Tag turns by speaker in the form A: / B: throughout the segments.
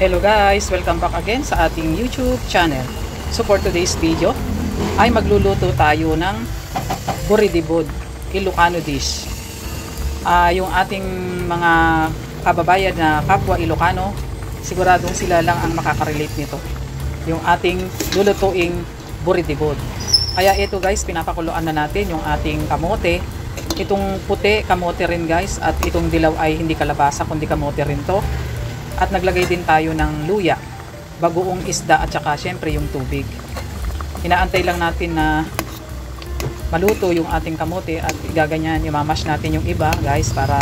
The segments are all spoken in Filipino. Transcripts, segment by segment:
A: Hello guys! Welcome back again sa ating YouTube channel. So for today's video ay magluluto tayo ng buridibod, Ilocano dish. Yung ating mga kababayan na kapwa Ilocano, siguradong sila lang ang makakarelate nito. Yung ating lulutuing buridibod. Kaya ito guys, pinapakuluan na natin yung ating kamote. Itong puti, kamote rin guys. At itong dilaw ay hindi kalabasa, kundi kamote rin to. At naglagay din tayo ng luya, bagoong isda at saka syempre yung tubig. Inaantay lang natin na maluto yung ating kamote at igaganyan, imamash natin yung iba guys para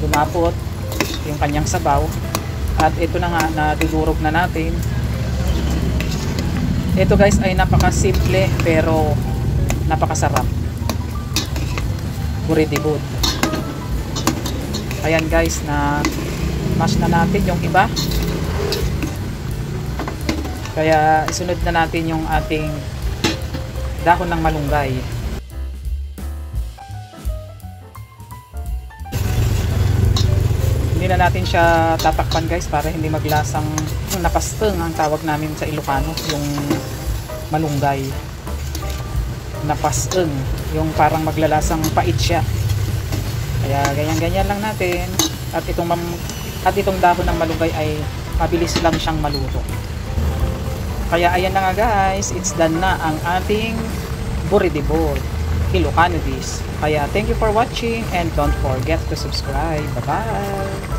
A: lumapot yung kanyang sabaw. At ito na nga, nadudurog na natin. Ito guys ay napakasimple pero napakasarap. Buridibod. Ayan guys, na mash na natin yung iba. Kaya isunod na natin yung ating dahon ng malunggay. Hindi na natin siya tatakpan guys para hindi maglasang napasteng ang tawag namin sa Ilocano, yung malunggay. Napasteng, yung parang maglalasang pait siya. Kaya ganyan-ganyan lang natin. At itong dahon ng malunggay ay mabilis lang siyang maluto. Kaya ayan na nga guys, it's done na ang ating buridibod, Ilocano dish. Kaya thank you for watching and don't forget to subscribe. Bye bye!